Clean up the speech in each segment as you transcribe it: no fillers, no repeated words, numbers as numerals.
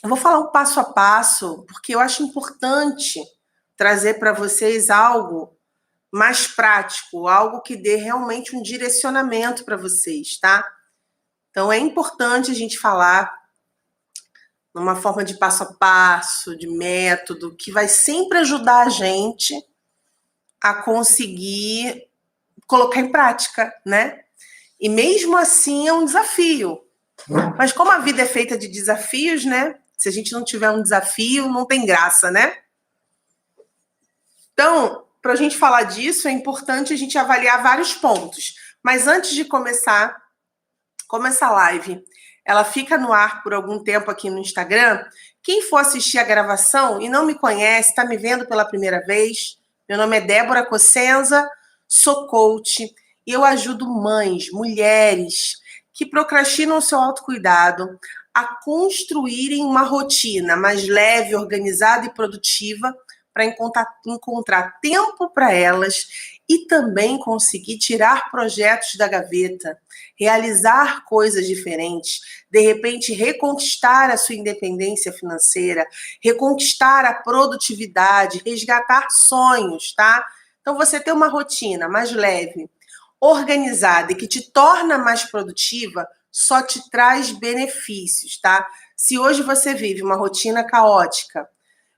Eu vou falar um passo a passo, porque eu acho importante trazer para vocês algo mais prático, algo que dê realmente um direcionamento para vocês, tá? Então é importante a gente falar numa forma de passo a passo, de método, que vai sempre ajudar a gente a conseguir colocar em prática, né? E mesmo assim é um desafio. Mas como a vida é feita de desafios, né? Se a gente não tiver um desafio, não tem graça, né? Então, para a gente falar disso, é importante a gente avaliar vários pontos. Mas antes de começar, como essa live ela fica no ar por algum tempo aqui no Instagram, quem for assistir a gravação e não me conhece, está me vendo pela primeira vez, meu nome é Débora Cossenza, sou coach e eu ajudo mães, mulheres que procrastinam o seu autocuidado a construírem uma rotina mais leve, organizada e produtiva para encontrar tempo para elas e também conseguir tirar projetos da gaveta, realizar coisas diferentes, de repente reconquistar a sua independência financeira, reconquistar a produtividade, resgatar sonhos, tá? Então você ter uma rotina mais leve, organizada e que te torna mais produtiva, só te traz benefícios, tá? Se hoje você vive uma rotina caótica,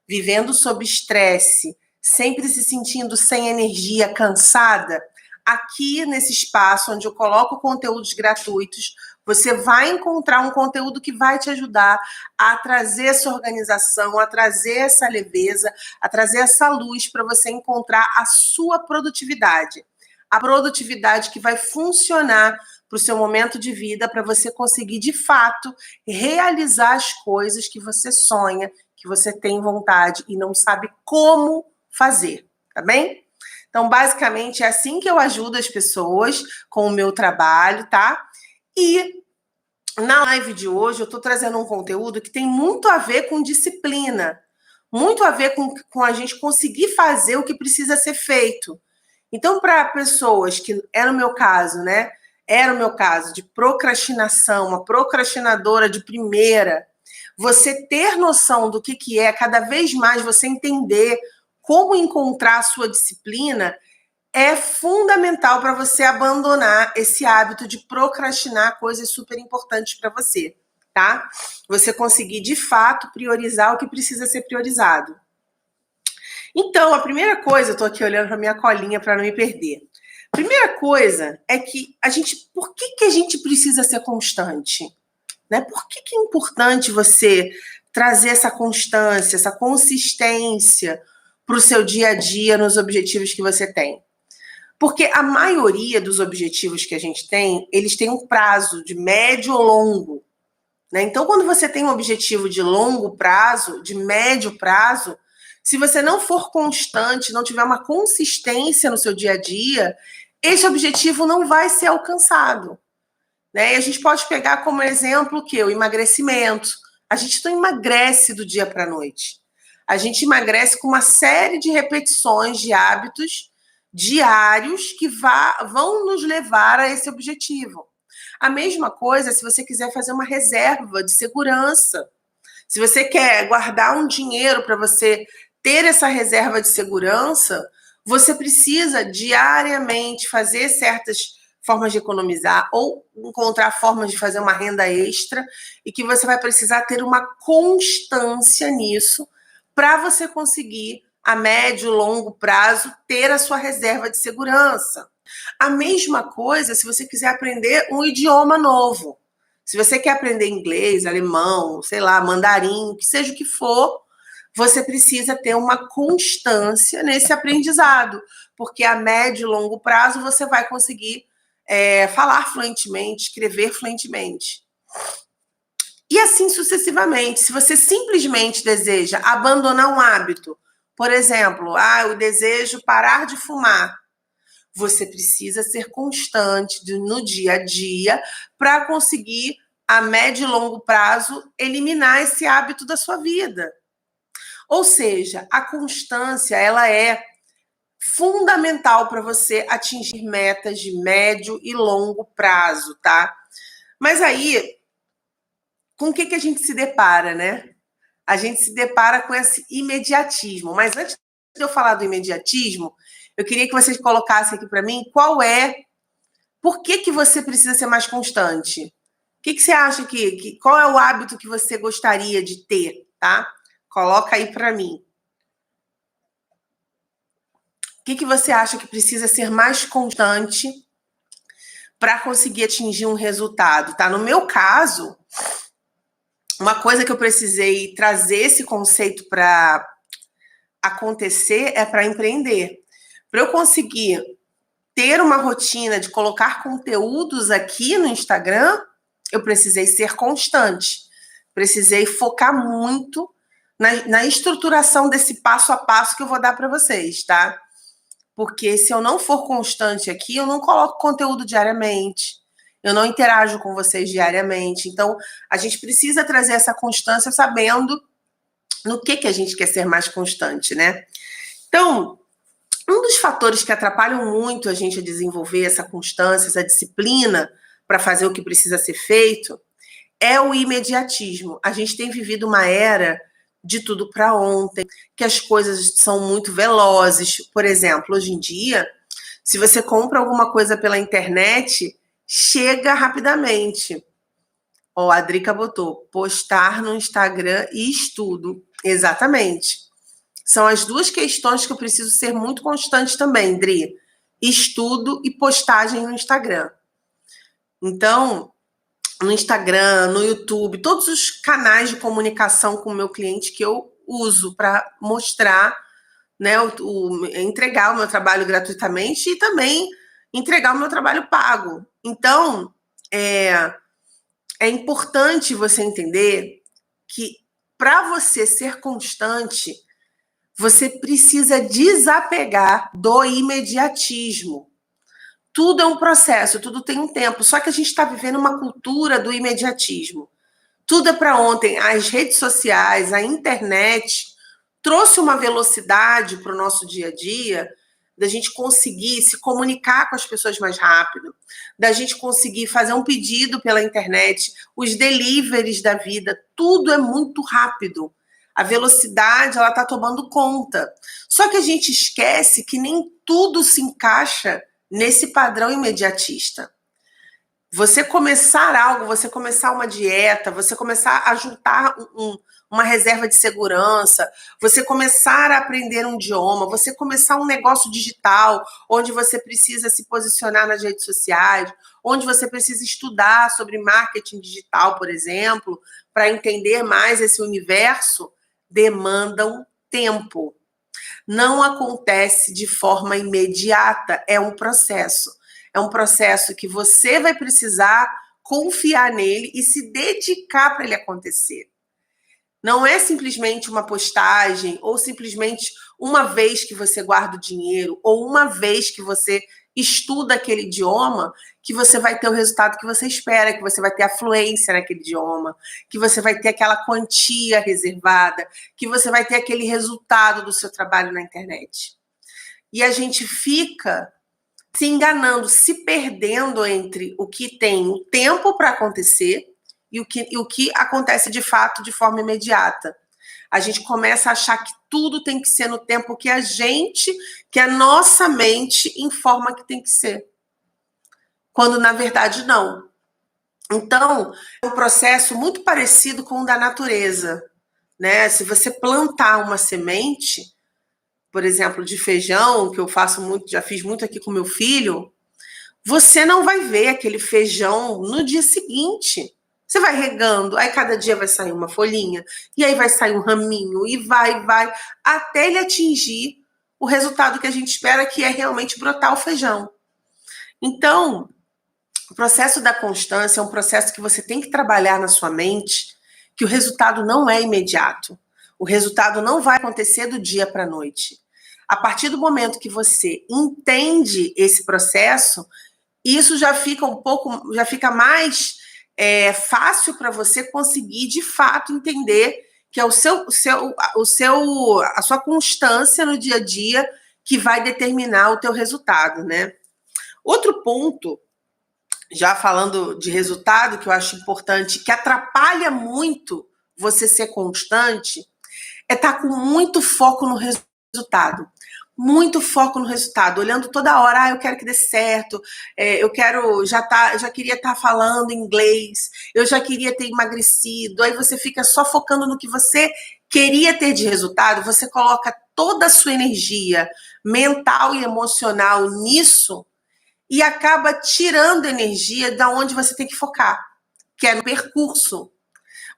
vivendo sob estresse, sempre se sentindo sem energia, cansada, aqui nesse espaço onde eu coloco conteúdos gratuitos, você vai encontrar um conteúdo que vai te ajudar a trazer essa organização, a trazer essa leveza, a trazer essa luz para você encontrar a sua produtividade. A produtividade que vai funcionar para o seu momento de vida, para você conseguir, de fato, realizar as coisas que você sonha, que você tem vontade e não sabe como fazer, tá bem? Então, basicamente, é assim que eu ajudo as pessoas com o meu trabalho, tá? E na live de hoje eu tô trazendo um conteúdo que tem muito a ver com disciplina, muito a ver com a gente conseguir fazer o que precisa ser feito. Então, para pessoas que era o meu caso, né? Era o meu caso de procrastinação, uma procrastinadora de primeira, você ter noção do que é, cada vez mais você entender como encontrar a sua disciplina é fundamental para você abandonar esse hábito de procrastinar coisas super importantes para você, tá? Você conseguir, de fato, priorizar o que precisa ser priorizado. Então, a primeira coisa, eu tô aqui olhando para minha colinha para não me perder. Primeira coisa é que por que a gente precisa ser constante? Né? Por que é importante você trazer essa constância, essa consistência para o seu dia a dia nos objetivos que você tem? Porque a maioria dos objetivos que a gente tem, eles têm um prazo de médio ou longo. Né? Então, quando você tem um objetivo de longo prazo, de médio prazo, se você não for constante, não tiver uma consistência no seu dia a dia, esse objetivo não vai ser alcançado. Né? E a gente pode pegar como exemplo o quê? O emagrecimento. A gente não emagrece do dia para a noite. A gente emagrece com uma série de repetições de hábitos diários que vão nos levar a esse objetivo. A mesma coisa se você quiser fazer uma reserva de segurança. Se você quer guardar um dinheiro para você ter essa reserva de segurança, você precisa diariamente fazer certas formas de economizar ou encontrar formas de fazer uma renda extra e que você vai precisar ter uma constância nisso para você conseguir, a médio e longo prazo, ter a sua reserva de segurança. A mesma coisa se você quiser aprender um idioma novo. Se você quer aprender inglês, alemão, sei lá, mandarim, que seja o que for, você precisa ter uma constância nesse aprendizado, porque a médio e longo prazo você vai conseguir falar fluentemente, escrever fluentemente. E assim sucessivamente. Se você simplesmente deseja abandonar um hábito, por exemplo, eu desejo parar de fumar, você precisa ser constante no dia a dia para conseguir, a médio e longo prazo, eliminar esse hábito da sua vida. Ou seja, a constância, ela é fundamental para você atingir metas de médio e longo prazo, tá? Mas aí, com o que a gente se depara, né? a gente se depara com esse imediatismo. Mas antes de eu falar do imediatismo, eu queria que vocês colocassem aqui para mim por que você precisa ser mais constante? O que você acha qual é o hábito que você gostaria de ter, tá? Coloca aí para mim. O que você acha que precisa ser mais constante para conseguir atingir um resultado, tá? No meu caso, uma coisa que eu precisei trazer esse conceito para acontecer é para empreender. Para eu conseguir ter uma rotina de colocar conteúdos aqui no Instagram, eu precisei ser constante. Precisei focar muito na estruturação desse passo a passo que eu vou dar para vocês, tá? Porque se eu não for constante aqui, eu não coloco conteúdo diariamente, eu não interajo com vocês diariamente. Então, a gente precisa trazer essa constância sabendo no que a gente quer ser mais constante, né? Então, um dos fatores que atrapalham muito a gente a desenvolver essa constância, essa disciplina para fazer o que precisa ser feito, é o imediatismo. A gente tem vivido uma era de tudo para ontem, que as coisas são muito velozes. Por exemplo, hoje em dia, se você compra alguma coisa pela internet, chega rapidamente. Ó, a Drica botou, postar no Instagram e estudo. Exatamente. São as duas questões que eu preciso ser muito constante também, Dri. Estudo e postagem no Instagram. Então, no Instagram, no YouTube, todos os canais de comunicação com o meu cliente que eu uso para mostrar, né, entregar o meu trabalho gratuitamente e também entregar o meu trabalho pago. Então, é importante você entender que para você ser constante, você precisa desapegar do imediatismo. Tudo é um processo, tudo tem um tempo. Só que a gente está vivendo uma cultura do imediatismo. Tudo é para ontem. As redes sociais, a internet trouxe uma velocidade para o nosso dia a dia, da gente conseguir se comunicar com as pessoas mais rápido, da gente conseguir fazer um pedido pela internet, os deliveries da vida, tudo é muito rápido. A velocidade, ela está tomando conta. Só que a gente esquece que nem tudo se encaixa nesse padrão imediatista. Você começar algo, você começar uma dieta, você começar a juntar uma reserva de segurança, você começar a aprender um idioma, você começar um negócio digital, onde você precisa se posicionar nas redes sociais, onde você precisa estudar sobre marketing digital, por exemplo, para entender mais esse universo, demandam tempo. Não acontece de forma imediata, é um processo. É um processo que você vai precisar confiar nele e se dedicar para ele acontecer. Não é simplesmente uma postagem ou simplesmente uma vez que você guarda o dinheiro ou uma vez que você estuda aquele idioma que você vai ter o resultado que você espera, que você vai ter a fluência naquele idioma, que você vai ter aquela quantia reservada, que você vai ter aquele resultado do seu trabalho na internet. E a gente fica se enganando, se perdendo entre o que tem o tempo para acontecer e o que acontece de fato de forma imediata. A gente começa a achar que tudo tem que ser no tempo que a nossa mente informa que tem que ser. Quando, na verdade, não. Então, é um processo muito parecido com o da natureza, né? Se você plantar uma semente, por exemplo, de feijão, que eu faço muito, já fiz muito aqui com meu filho, você não vai ver aquele feijão no dia seguinte. Você vai regando, aí cada dia vai sair uma folhinha, e aí vai sair um raminho, e vai, até ele atingir o resultado que a gente espera, que é realmente brotar o feijão. Então, o processo da constância é um processo que você tem que trabalhar na sua mente, que o resultado não é imediato. O resultado não vai acontecer do dia para a noite. A partir do momento que você entende esse processo, isso já fica mais fácil para você conseguir de fato entender que é a sua constância no dia a dia que vai determinar o teu resultado, né? Outro ponto, já falando de resultado, que eu acho importante, que atrapalha muito você ser constante é estar com muito foco no resultado. Muito foco no resultado, olhando toda hora, eu quero que dê certo, eu quero, já queria estar falando inglês, eu já queria ter emagrecido, aí você fica só focando no que você queria ter de resultado, você coloca toda a sua energia mental e emocional nisso e acaba tirando energia da onde você tem que focar, que é no percurso.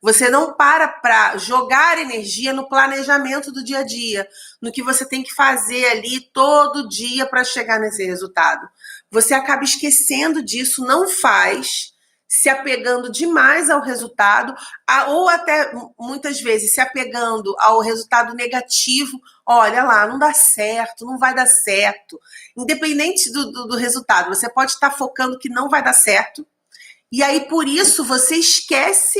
Você não para jogar energia no planejamento do dia a dia, no que você tem que fazer ali todo dia para chegar nesse resultado. Você acaba esquecendo disso, não faz, se apegando demais ao resultado, ou até muitas vezes se apegando ao resultado negativo. Olha lá, não dá certo, não vai dar certo. Independente do resultado, você pode estar focando que não vai dar certo, e aí por isso você esquece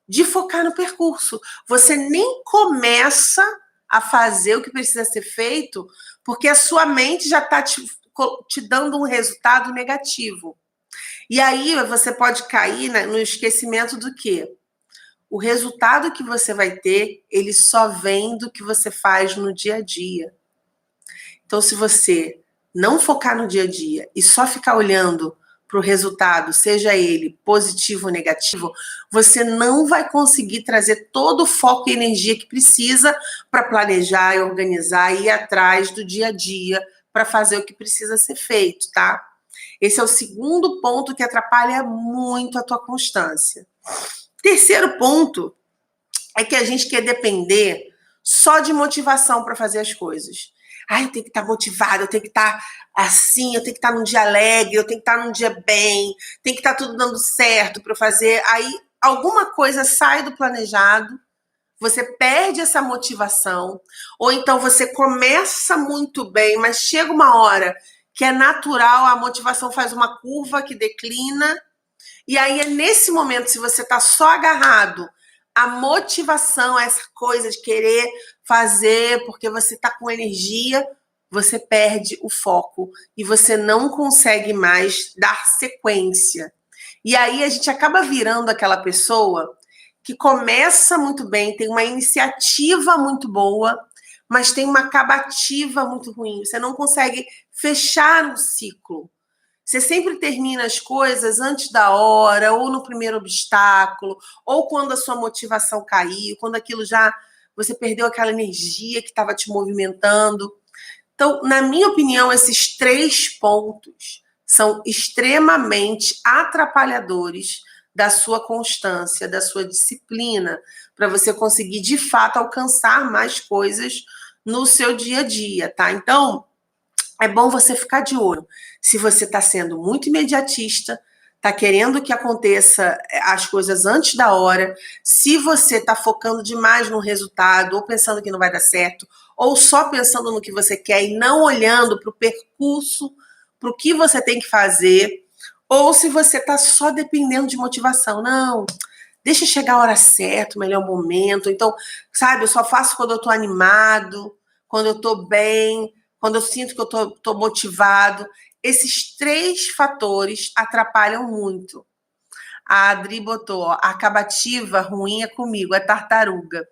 de focar no percurso. Você nem começa a fazer o que precisa ser feito, porque a sua mente já está te dando um resultado negativo. E aí você pode cair, né, no esquecimento do quê? O resultado que você vai ter, ele só vem do que você faz no dia a dia. Então, se você não focar no dia a dia e só ficar olhando para o resultado, seja ele positivo ou negativo, você não vai conseguir trazer todo o foco e energia que precisa para planejar e organizar e ir atrás do dia a dia para fazer o que precisa ser feito, tá? Esse é o segundo ponto que atrapalha muito a tua constância. Terceiro ponto é que a gente quer depender só de motivação para fazer as coisas. Eu tenho que estar motivada, eu tenho que estar assim, eu tenho que estar num dia alegre, eu tenho que estar num dia bem, tem que estar tudo dando certo para fazer. Aí alguma coisa sai do planejado, você perde essa motivação, ou então você começa muito bem, mas chega uma hora que é natural, a motivação faz uma curva que declina, e aí é nesse momento, se você está só agarrado, a motivação, essa coisa de querer fazer porque você está com energia, você perde o foco e você não consegue mais dar sequência. E aí a gente acaba virando aquela pessoa que começa muito bem, tem uma iniciativa muito boa, mas tem uma acabativa muito ruim. Você não consegue fechar um ciclo. Você sempre termina as coisas antes da hora, ou no primeiro obstáculo, ou quando a sua motivação caiu, quando aquilo já você perdeu aquela energia que estava te movimentando. Então, na minha opinião, esses 3 pontos são extremamente atrapalhadores da sua constância, da sua disciplina, para você conseguir, de fato, alcançar mais coisas no seu dia a dia, tá? Então, é bom você ficar de olho. Se você está sendo muito imediatista, está querendo que aconteça as coisas antes da hora, se você está focando demais no resultado, ou pensando que não vai dar certo, ou só pensando no que você quer e não olhando para o percurso, para o que você tem que fazer, ou se você está só dependendo de motivação. Não, deixa chegar a hora certa, o melhor momento. Então, sabe, eu só faço quando eu estou animado, quando eu estou bem, quando eu sinto que eu estou motivado. Esses 3 fatores atrapalham muito. A Adri botou, ó, a acabativa ruim é comigo, é tartaruga.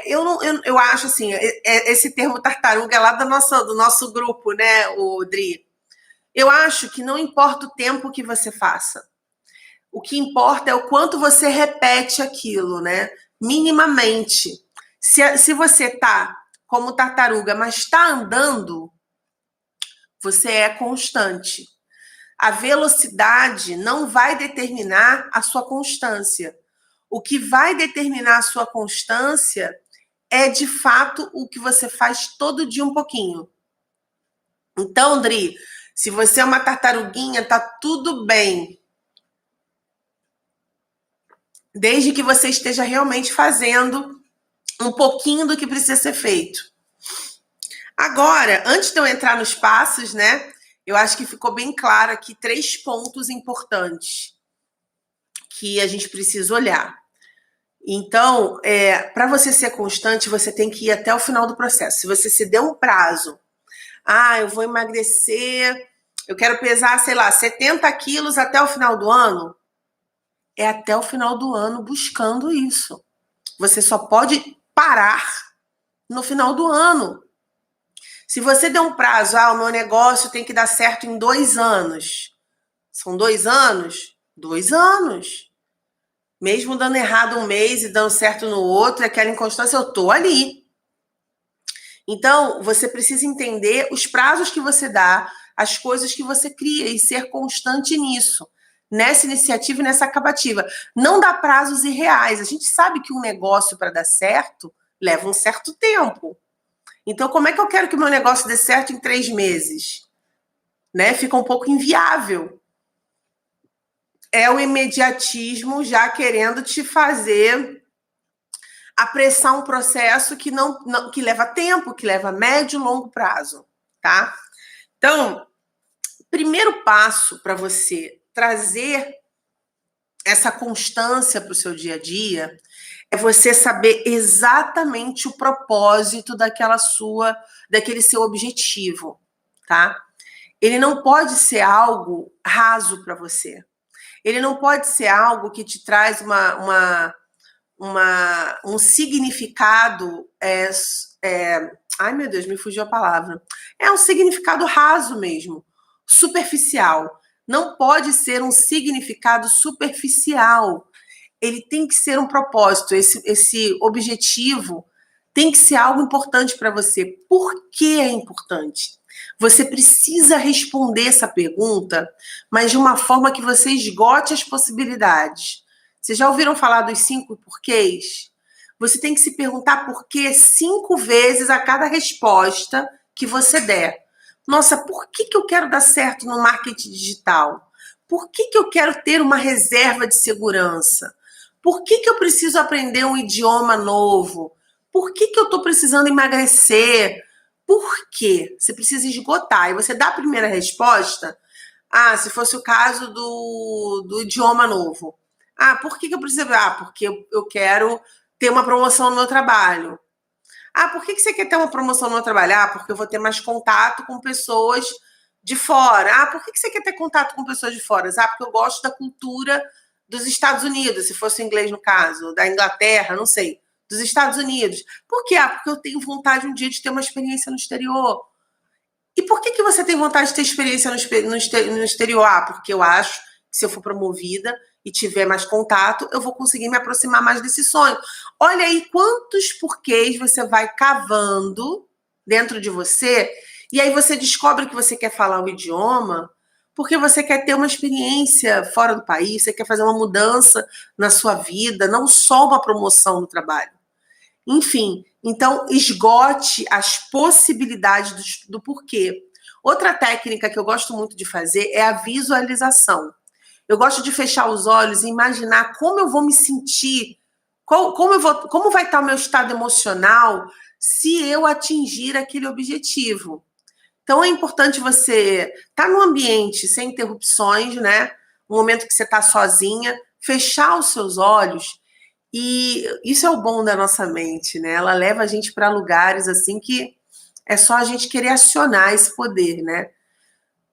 Eu acho assim, esse termo tartaruga é lá do nosso grupo, né, o Adri? Eu acho que não importa o tempo que você faça. O que importa é o quanto você repete aquilo, né? Minimamente. Se você tá como tartaruga, mas está andando, você é constante. A velocidade não vai determinar a sua constância. O que vai determinar a sua constância é, de fato, o que você faz todo dia um pouquinho. Então, Dri, se você é uma tartaruguinha, tá tudo bem. Desde que você esteja realmente fazendo um pouquinho do que precisa ser feito. Agora, antes de eu entrar nos passos, né? Eu acho que ficou bem claro aqui 3 pontos importantes que a gente precisa olhar. Então, para você ser constante, você tem que ir até o final do processo. Se você se der um prazo, eu vou emagrecer, eu quero pesar, sei lá, 70 quilos até o final do ano, é até o final do ano buscando isso. Você só pode parar no final do ano. Se você der um prazo, o meu negócio tem que dar certo em 2 anos. São 2 anos? 2 anos. Mesmo dando errado um mês e dando certo no outro, aquela inconstância, eu tô ali. Então, você precisa entender os prazos que você dá, as coisas que você cria e ser constante nisso, nessa iniciativa e nessa acabativa. Não dá prazos irreais. A gente sabe que um negócio para dar certo leva um certo tempo. Então, como é que eu quero que o meu negócio dê certo em 3 meses? Né? Fica um pouco inviável. É o imediatismo já querendo te fazer apressar um processo que que leva tempo, que leva médio e longo prazo, tá? Então, primeiro passo para você trazer essa constância para o seu dia a dia é você saber exatamente o propósito daquele seu objetivo, tá? Ele não pode ser algo raso para você. Ele não pode ser algo que te traz um significado. Ai, meu Deus, me fugiu a palavra. É um significado raso mesmo, superficial. Não pode ser um significado superficial. Ele tem que ser um propósito. Esse objetivo tem que ser algo importante para você. Por que é importante? Você precisa responder essa pergunta, mas de uma forma que você esgote as possibilidades. Vocês já ouviram falar dos 5 porquês? Você tem que se perguntar por quê 5 vezes a cada resposta que você der. Nossa, por que eu quero dar certo no marketing digital? Por que eu quero ter uma reserva de segurança? Por que eu preciso aprender um idioma novo? Por que eu estou precisando emagrecer? Por quê? Você precisa esgotar. E você dá a primeira resposta. Se fosse o caso do idioma novo. Por que eu preciso? Porque eu quero ter uma promoção no meu trabalho. Por que você quer ter uma promoção no meu trabalho? Porque eu vou ter mais contato com pessoas de fora. Por que você quer ter contato com pessoas de fora? Porque eu gosto da cultura dos Estados Unidos, se fosse inglês no caso, da Inglaterra, não sei, dos Estados Unidos. Por quê? Porque eu tenho vontade um dia de ter uma experiência no exterior. E por que você tem vontade de ter experiência no exterior? Porque eu acho que se eu for promovida e tiver mais contato, eu vou conseguir me aproximar mais desse sonho. Olha aí quantos porquês você vai cavando dentro de você, e aí você descobre que você quer falar o idioma porque você quer ter uma experiência fora do país, você quer fazer uma mudança na sua vida, não só uma promoção no trabalho. Enfim, então esgote as possibilidades do porquê. Outra técnica que eu gosto muito de fazer é a visualização. Eu gosto de fechar os olhos e imaginar como eu vou me sentir, como vai estar o meu estado emocional se eu atingir aquele objetivo. Então é importante você estar num ambiente sem interrupções, né? Um momento que você está sozinha, fechar os seus olhos. E isso é o bom da nossa mente, né? Ela leva a gente para lugares assim que é só a gente querer acionar esse poder, né?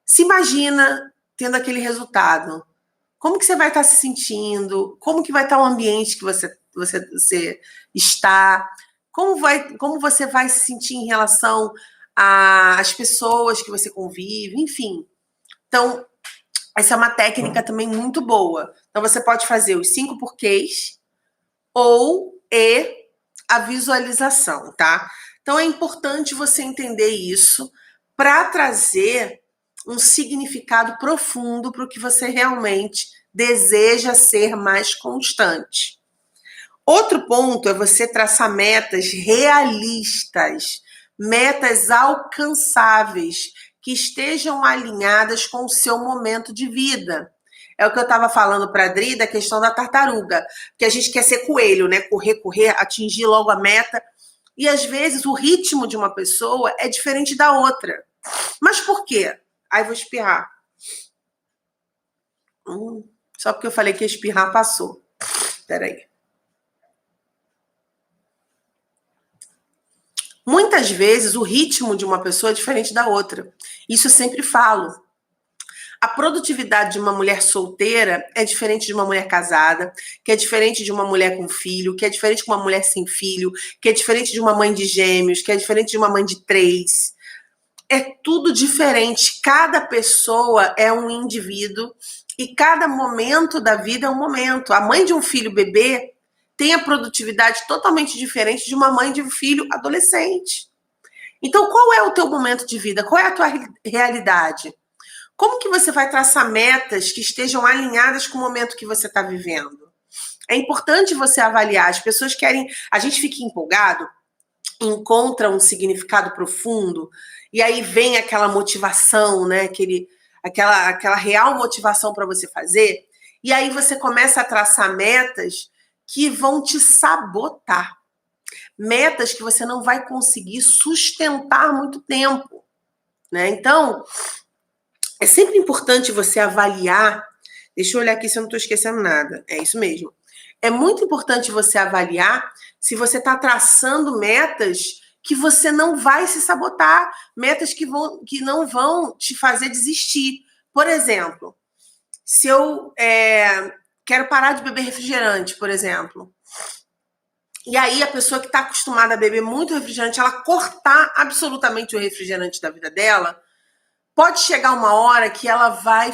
Se imagina tendo aquele resultado. Como que você vai estar se sentindo? Como que vai estar o ambiente que você está? Como você vai se sentir em relação às pessoas que você convive? Enfim. Então, essa é uma técnica também muito boa. Então, você pode fazer os 5 porquês a visualização, tá? Então, é importante você entender isso para trazer um significado profundo para o que você realmente deseja ser mais constante. Outro ponto é você traçar metas realistas, metas alcançáveis, que estejam alinhadas com o seu momento de vida. É o que eu estava falando para a Adri da questão da tartaruga, que a gente quer ser coelho, né? Correr, atingir logo a meta. E às vezes o ritmo de uma pessoa é diferente da outra. Mas por quê? Aí vou espirrar. Só porque eu falei que ia espirrar, passou. Peraí. Muitas vezes o ritmo de uma pessoa é diferente da outra. Isso eu sempre falo. A produtividade de uma mulher solteira é diferente de uma mulher casada, que é diferente de uma mulher com filho, que é diferente de uma mulher sem filho, que é diferente de uma mãe de gêmeos, que é diferente de uma mãe de 3. É tudo diferente. Cada pessoa é um indivíduo e cada momento da vida é um momento. A mãe de um filho bebê tem a produtividade totalmente diferente de uma mãe de um filho adolescente. Então, qual é o teu momento de vida? Qual é a tua realidade? Como que você vai traçar metas que estejam alinhadas com o momento que você está vivendo? É importante você avaliar. As pessoas querem... A gente fica empolgado, encontra um significado profundo, e aí vem aquela motivação, né? Aquela real motivação para você fazer, e aí você começa a traçar metas que vão te sabotar. Metas que você não vai conseguir sustentar muito tempo, né? Então, é sempre importante você avaliar. Deixa eu olhar aqui se eu não estou esquecendo nada. É isso mesmo. É muito importante você avaliar se você está traçando metas que você não vai se sabotar, metas que não vão te fazer desistir. Por exemplo, se eu quero parar de beber refrigerante, por exemplo, e aí a pessoa que está acostumada a beber muito refrigerante, ela cortar absolutamente o refrigerante da vida dela, pode chegar uma hora que ela vai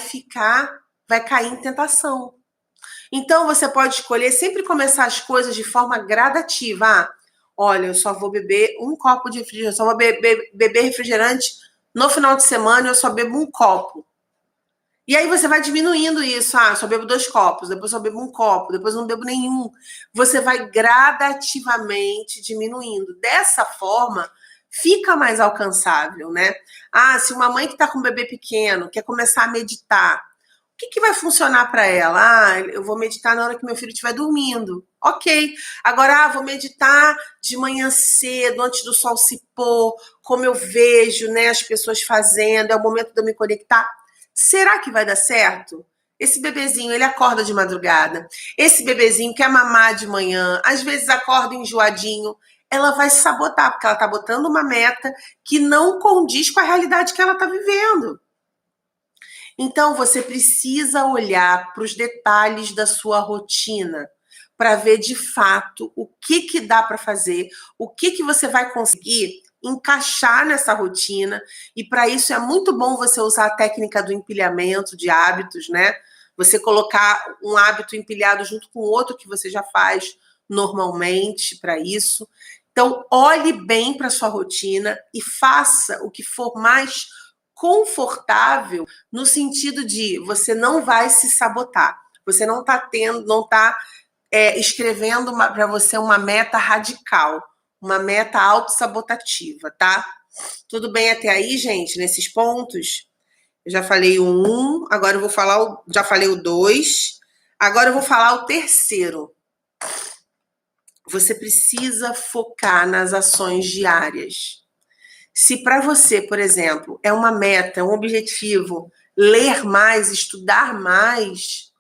cair em tentação. Então, você pode escolher sempre começar as coisas de forma gradativa. Ah, olha, eu só vou beber um copo de refrigerante, só vou beber refrigerante no final de semana, eu só bebo um copo. E aí você vai diminuindo isso. Ah, só bebo 2 copos, depois só bebo um copo, depois não bebo nenhum. Você vai gradativamente diminuindo. Dessa forma, fica mais alcançável, né? Ah, se uma mãe que está com um bebê pequeno quer começar a meditar, o que vai funcionar para ela? Ah, eu vou meditar na hora que meu filho estiver dormindo. Ok. Agora, vou meditar de manhã cedo, antes do sol se pôr, como eu vejo, né, as pessoas fazendo, é o momento de eu me conectar. Será que vai dar certo? Esse bebezinho, ele acorda de madrugada. Esse bebezinho quer mamar de manhã, às vezes acorda enjoadinho. Ela vai se sabotar, porque ela está botando uma meta que não condiz com a realidade que ela está vivendo. Então, você precisa olhar para os detalhes da sua rotina, para ver de fato o que dá para fazer, o que você vai conseguir encaixar nessa rotina, e para isso é muito bom você usar a técnica do empilhamento de hábitos, né? Você colocar um hábito empilhado junto com outro que você já faz normalmente para isso. Então, olhe bem para a sua rotina e faça o que for mais confortável, no sentido de você não vai se sabotar. Você não está escrevendo para você uma meta radical, uma meta autossabotativa, tá? Tudo bem até aí, gente, nesses pontos? Eu já falei o 1, agora eu vou falar já falei o 2, agora eu vou falar o terceiro. Você precisa focar nas ações diárias. Se para você, por exemplo, é uma meta, um objetivo, ler mais, estudar mais,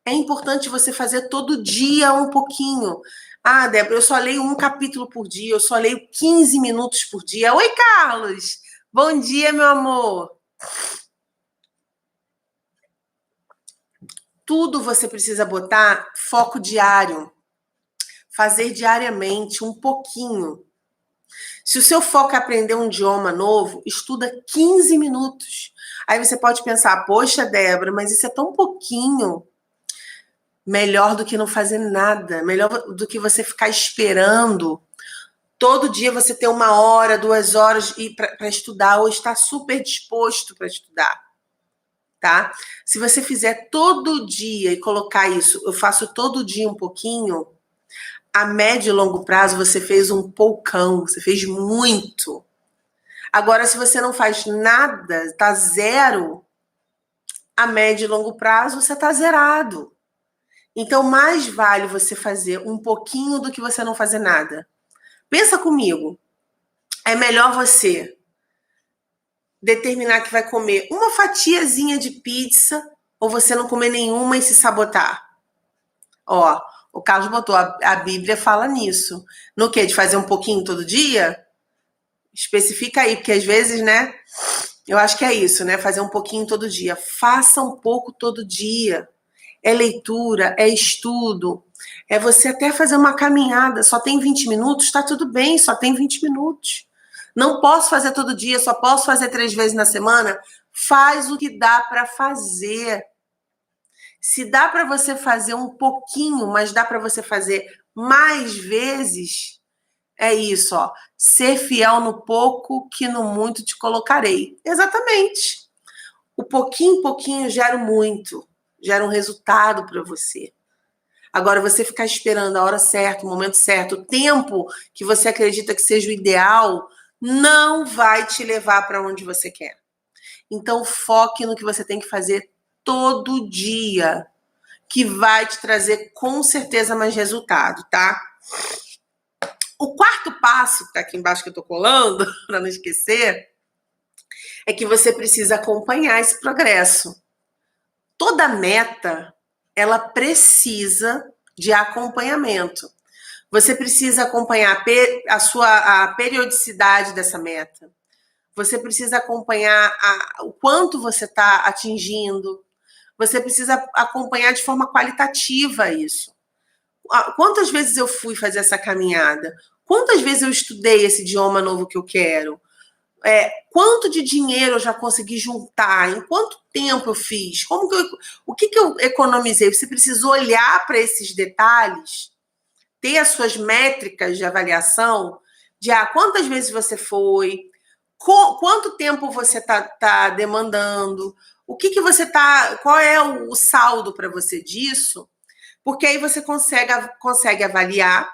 é importante você fazer todo dia um pouquinho. Ah, Débora, eu só leio um capítulo por dia, eu só leio 15 minutos por dia. Oi, Carlos! Bom dia, meu amor! Tudo você precisa botar foco diário. Fazer diariamente um pouquinho. Se o seu foco é aprender um idioma novo, estuda 15 minutos. Aí você pode pensar, poxa, Débora, mas isso é tão pouquinho. Melhor do que não fazer nada. Melhor do que você ficar esperando. Todo dia você ter 1 hora, 2 horas para estudar, ou estar super disposto para estudar. Tá? Se você fizer todo dia e colocar isso, eu faço todo dia um pouquinho, a médio e longo prazo você fez um poucão, você fez muito. Agora, se você não faz nada, tá zero, a médio e longo prazo você tá zerado. Então, mais vale você fazer um pouquinho do que você não fazer nada. Pensa comigo. É melhor você determinar que vai comer uma fatiazinha de pizza ou você não comer nenhuma e se sabotar? Ó, o Carlos botou, a Bíblia fala nisso. No quê? De fazer um pouquinho todo dia? Especifica aí, porque às vezes, né? Eu acho que é isso, né? Fazer um pouquinho todo dia. Faça um pouco todo dia. É leitura, é estudo, é você até fazer uma caminhada. Só tem 20 minutos, tá tudo bem, só tem 20 minutos. Não posso fazer todo dia, só posso fazer 3 vezes na semana. Faz o que dá para fazer. Se dá para você fazer um pouquinho, mas dá para você fazer mais vezes, é isso, ó. Ser fiel no pouco, que no muito te colocarei. Exatamente. O pouquinho em pouquinho gera muito, gera um resultado para você. Agora, você ficar esperando a hora certa, o momento certo, o tempo que você acredita que seja o ideal, não vai te levar para onde você quer. Então, foque no que você tem que fazer todo dia, que vai te trazer com certeza mais resultado, tá? O quarto passo, que tá aqui embaixo que eu tô colando, para não esquecer, é que você precisa acompanhar esse progresso. Toda meta, ela precisa de acompanhamento. Você precisa acompanhar a periodicidade dessa meta. Você precisa acompanhar o quanto você está atingindo. Você precisa acompanhar de forma qualitativa isso. Quantas vezes eu fui fazer essa caminhada? Quantas vezes eu estudei esse idioma novo que eu quero? Quanto de dinheiro eu já consegui juntar? Em quanto tempo eu fiz? O que eu economizei? Você precisa olhar para esses detalhes, ter as suas métricas de avaliação de quantas vezes você foi, quanto tempo você tá demandando, o que você tá, qual é o saldo para você disso, porque aí você consegue avaliar,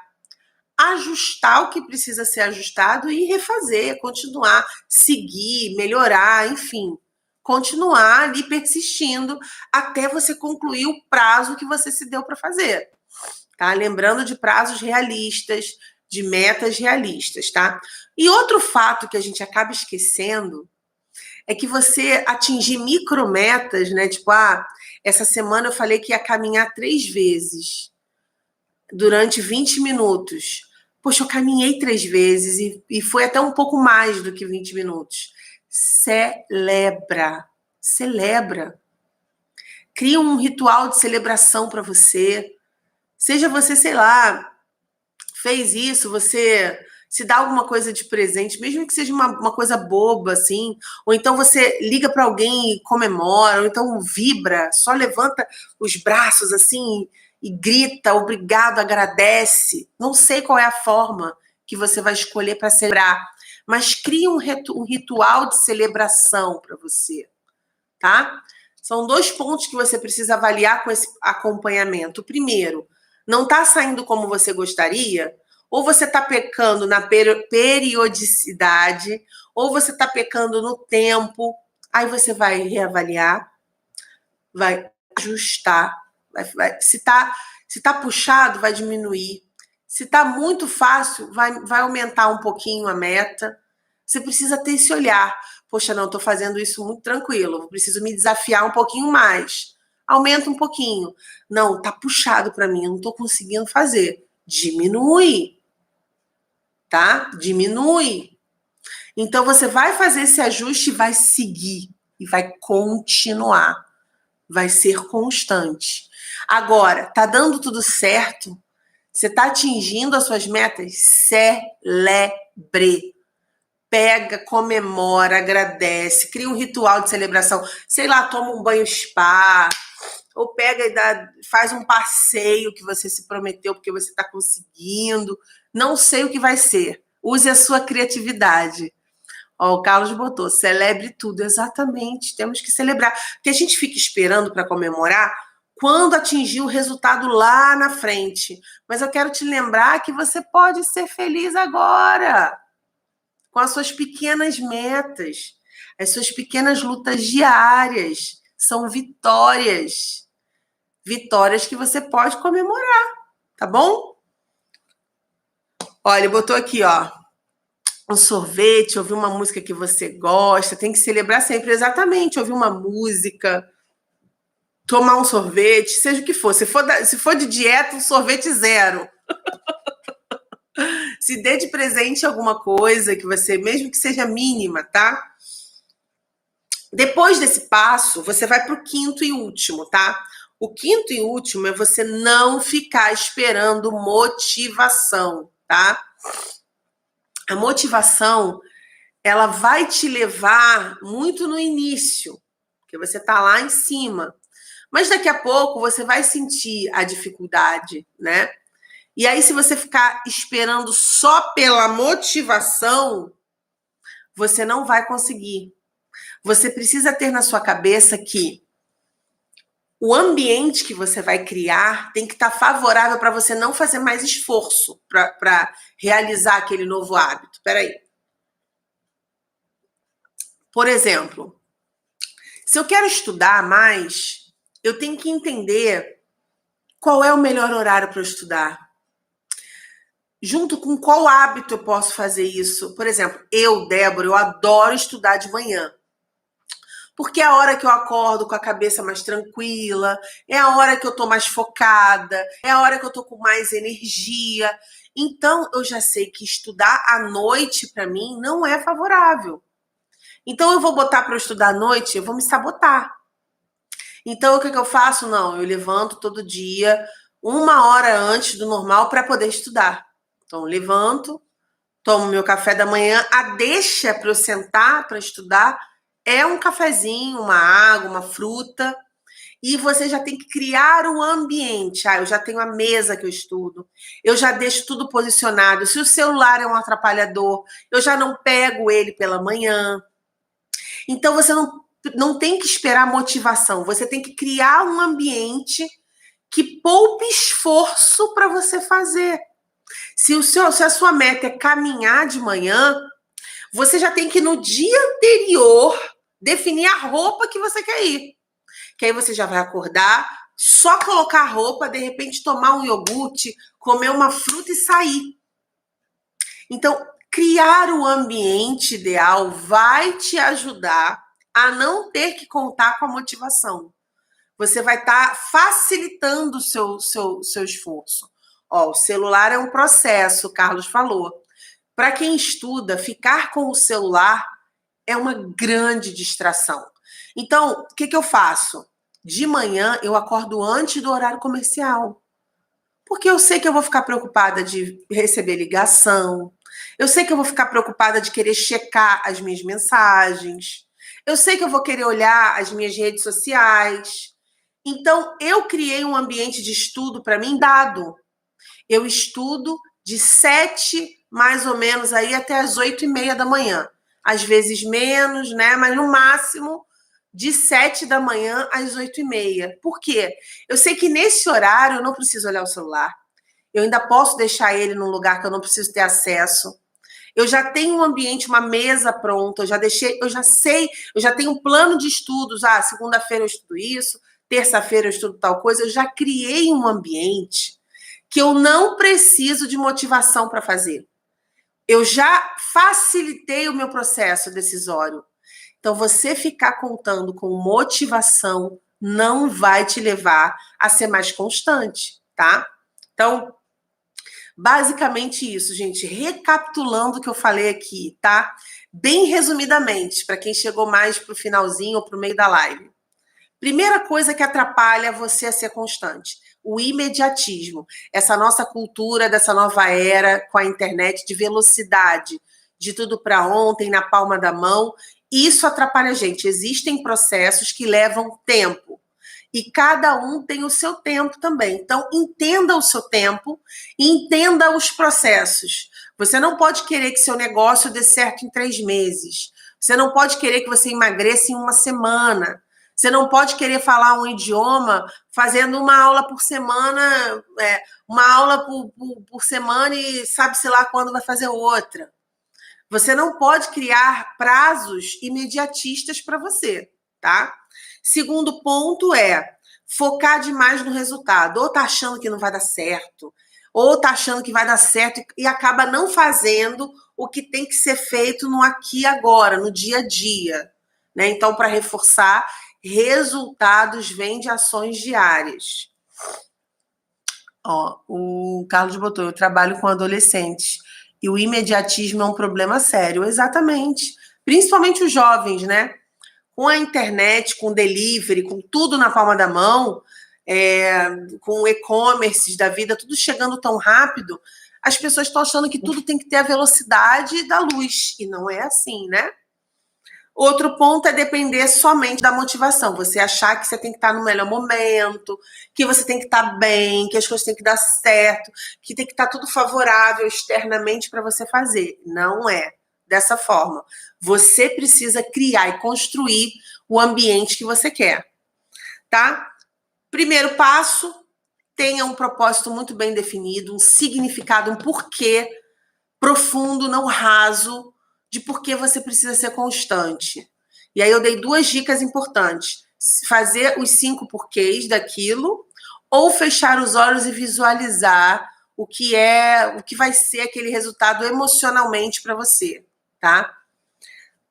ajustar o que precisa ser ajustado e refazer, continuar, seguir, melhorar, enfim, continuar ali persistindo até você concluir o prazo que você se deu para fazer, tá? Lembrando de prazos realistas, de metas realistas, tá? E outro fato que a gente acaba esquecendo é que você atingir micrometas, né? Tipo, essa semana eu falei que ia caminhar 3 vezes durante 20 minutos. Poxa, eu caminhei 3 vezes e foi até um pouco mais do que 20 minutos. Celebra. Celebra. Cria um ritual de celebração para você. Seja você, sei lá, fez isso, você se dá alguma coisa de presente, mesmo que seja uma coisa boba, assim, ou então você liga para alguém e comemora, ou então vibra, só levanta os braços assim e grita, obrigado, agradece. Não sei qual é a forma que você vai escolher para celebrar, mas cria um ritual de celebração para você, tá? São 2 pontos que você precisa avaliar com esse acompanhamento. Primeiro, não está saindo como você gostaria? Ou você está pecando na periodicidade, ou você está pecando no tempo. Aí você vai reavaliar, vai ajustar. Se tá puxado, vai diminuir. Se está muito fácil, vai aumentar um pouquinho a meta. Você precisa ter esse olhar. Poxa, não, estou fazendo isso muito tranquilo. Preciso me desafiar um pouquinho mais. Aumenta um pouquinho. Não, tá puxado para mim, eu não estou conseguindo fazer. Diminui, tá? Diminui. Então você vai fazer esse ajuste e vai seguir e vai continuar. Vai ser constante. Agora, tá dando tudo certo? Você tá atingindo as suas metas? Celebre. Pega, comemora, agradece, cria um ritual de celebração. Sei lá, toma um banho spa, ou pega e faz um passeio que você se prometeu porque você está conseguindo. Não sei o que vai ser. Use a sua criatividade. Ó, o Carlos botou, celebre tudo. Exatamente, temos que celebrar. Porque a gente fica esperando para comemorar quando atingir o resultado lá na frente. Mas eu quero te lembrar que você pode ser feliz agora, com as suas pequenas metas, as suas pequenas lutas diárias. São vitórias. Vitórias que você pode comemorar, tá bom? Olha, botou aqui, ó, um sorvete, ouvir uma música que você gosta, tem que celebrar sempre, exatamente, ouvir uma música, tomar um sorvete, seja o que for. Se for de dieta, um sorvete zero. Se dê de presente alguma coisa que você, mesmo que seja mínima, tá? Depois desse passo, você vai para o quinto e último, tá? O quinto e último é você não ficar esperando motivação, tá? A motivação, ela vai te levar muito no início, porque você tá lá em cima. Mas daqui a pouco você vai sentir a dificuldade, né? E aí, se você ficar esperando só pela motivação, você não vai conseguir. Você precisa ter na sua cabeça que o ambiente que você vai criar tem que estar favorável para você não fazer mais esforço para realizar aquele novo hábito. Peraí. Por exemplo, se eu quero estudar mais, eu tenho que entender qual é o melhor horário para eu estudar. Junto com qual hábito eu posso fazer isso? Por exemplo, Débora, eu adoro estudar de manhã. Porque é a hora que eu acordo com a cabeça mais tranquila, é a hora que eu tô mais focada, é a hora que eu tô com mais energia. Então, eu já sei que estudar à noite, para mim, não é favorável. Então, eu vou botar para eu estudar à noite, eu vou me sabotar. Então, o que eu faço? Não, eu levanto todo dia, 1 hora antes do normal para poder estudar. Então, eu levanto, tomo meu café da manhã, a deixa para eu sentar para estudar é um cafezinho, uma água, uma fruta, e você já tem que criar o ambiente. Eu já tenho a mesa que eu estudo, eu já deixo tudo posicionado. Se o celular é um atrapalhador, eu já não pego ele pela manhã. Então, você não tem que esperar motivação, você tem que criar um ambiente que poupe esforço para você fazer. Se a sua meta é caminhar de manhã, você já tem que, no dia anterior, definir a roupa que você quer ir. Que aí você já vai acordar, só colocar a roupa, de repente tomar um iogurte, comer uma fruta e sair. Então, criar o ambiente ideal vai te ajudar a não ter que contar com a motivação. Você vai estar facilitando o seu esforço. O celular é um processo, o Carlos falou. Para quem estuda, ficar com o celular é uma grande distração. Então, o que eu faço? De manhã, eu acordo antes do horário comercial. Porque eu sei que eu vou ficar preocupada de receber ligação. Eu sei que eu vou ficar preocupada de querer checar as minhas mensagens. Eu sei que eu vou querer olhar as minhas redes sociais. Então, eu criei um ambiente de estudo para mim dado. Eu estudo de 7, mais ou menos, aí até as 8h30 da manhã. Às vezes menos, né? Mas no máximo de 7 da manhã às 8h30. Por quê? Eu sei que nesse horário eu não preciso olhar o celular. Eu ainda posso deixar ele num lugar que eu não preciso ter acesso. Eu já tenho um ambiente, uma mesa pronta, eu já sei, eu já tenho um plano de estudos. Segunda-feira eu estudo isso, terça-feira eu estudo tal coisa. Eu já criei um ambiente que eu não preciso de motivação para fazer. Eu já facilitei o meu processo decisório. Então, você ficar contando com motivação não vai te levar a ser mais constante, tá? Então, basicamente isso, gente. Recapitulando o que eu falei aqui, tá? Bem resumidamente, para quem chegou mais para o finalzinho ou para o meio da live. Primeira coisa que atrapalha você a ser constante: o imediatismo. Essa nossa cultura dessa nova era com a internet de velocidade, de tudo para ontem, na palma da mão. Isso atrapalha a gente. Existem processos que levam tempo. E cada um tem o seu tempo também. Então, entenda o seu tempo e entenda os processos. Você não pode querer que seu negócio dê certo em 3 meses. Você não pode querer que você emagreça em 1 semana. Você não pode querer falar um idioma fazendo uma aula por semana, uma aula por semana e sabe-se lá quando vai fazer outra. Você não pode criar prazos imediatistas para você, tá? Segundo ponto é focar demais no resultado. Ou tá achando que não vai dar certo, ou tá achando que vai dar certo e acaba não fazendo o que tem que ser feito no aqui e agora, no dia a dia, né? Então, para reforçar, resultados vêm de ações diárias. O Carlos botou: eu trabalho com adolescentes e o imediatismo é um problema sério. Exatamente. Principalmente os jovens, né? com a internet, com o delivery, com tudo na palma da mão, com e-commerce da vida, tudo chegando tão rápido, as pessoas estão achando que tudo tem que ter a velocidade da luz, e não é assim, né? Outro ponto é depender somente da motivação. Você achar que você tem que estar no melhor momento, que você tem que estar bem, que as coisas têm que dar certo, que tem que estar tudo favorável externamente para você fazer. Não é dessa forma. Você precisa criar e construir o ambiente que você quer, tá? Primeiro passo, tenha um propósito muito bem definido, um significado, um porquê profundo, não raso, de por que você precisa ser constante. E aí eu dei 2 dicas importantes. Fazer os 5 porquês daquilo, ou fechar os olhos e visualizar o que vai ser aquele resultado emocionalmente para você, tá?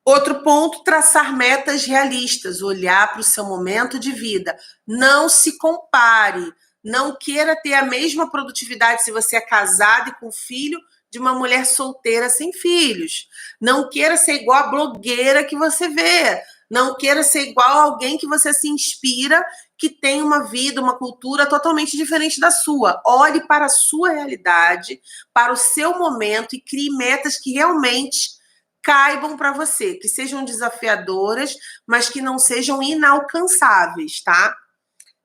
Outro ponto, traçar metas realistas, olhar para o seu momento de vida. Não se compare, não queira ter a mesma produtividade se você é casado e com filho de uma mulher solteira sem filhos. Não queira ser igual a blogueira que você vê. Não queira ser igual a alguém que você se inspira, que tem uma vida, uma cultura totalmente diferente da sua. Olhe para a sua realidade, para o seu momento e crie metas que realmente caibam para você, que sejam desafiadoras, mas que não sejam inalcançáveis, tá?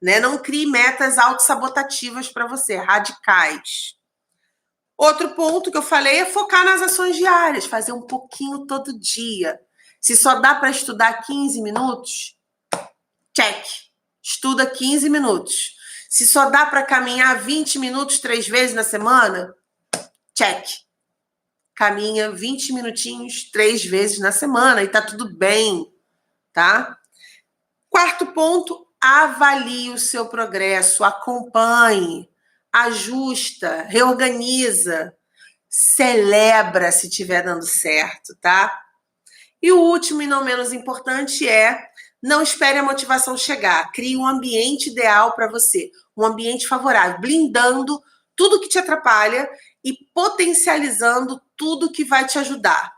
Né? Não crie metas autossabotativas para você, radicais. Outro ponto que eu falei é focar nas ações diárias, fazer um pouquinho todo dia. Se só dá para estudar 15 minutos, check. Estuda 15 minutos. Se só dá para caminhar 20 minutos 3 vezes na semana, check. Caminha 20 minutinhos 3 vezes na semana e tá tudo bem, tá? Quarto ponto, avalie o seu progresso, acompanhe, ajusta, reorganiza, celebra se estiver dando certo, tá? E o último e não menos importante é não espere a motivação chegar, crie um ambiente ideal para você, um ambiente favorável, blindando tudo que te atrapalha e potencializando tudo que vai te ajudar,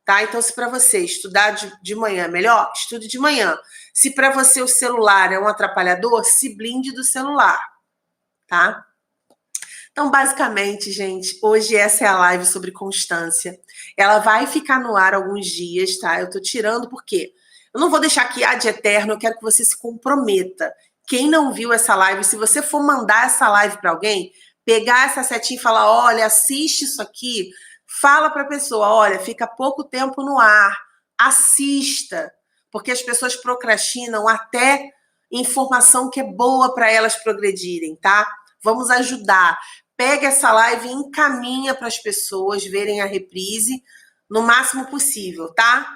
tá? Então, se para você estudar de manhã é melhor, estude de manhã. Se para você o celular é um atrapalhador, se blinde do celular, tá? Então, basicamente, gente, hoje essa é a live sobre constância. Ela vai ficar no ar alguns dias, tá? Eu tô tirando porque eu não vou deixar aqui ad eterno, eu quero que você se comprometa. Quem não viu essa live, se você for mandar essa live para alguém, pegar essa setinha e falar, olha, assiste isso aqui, fala para a pessoa, olha, fica pouco tempo no ar, assista, porque as pessoas procrastinam até informação que é boa para elas progredirem, tá? Vamos ajudar. Pega essa live e encaminha para as pessoas verem a reprise no máximo possível, tá?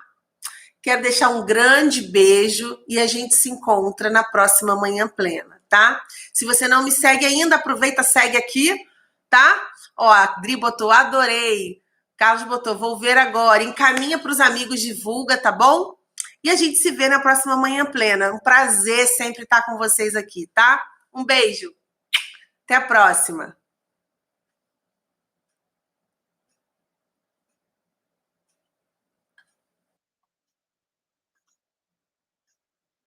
Quero deixar um grande beijo e a gente se encontra na próxima Manhã Plena, tá? Se você não me segue ainda, aproveita, segue aqui, tá? Ó, a Dri botou, adorei. Carlos botou, vou ver agora. Encaminha para os amigos, divulga, tá bom? E a gente se vê na próxima Manhã Plena. Um prazer sempre estar com vocês aqui, tá? Um beijo. Até a próxima.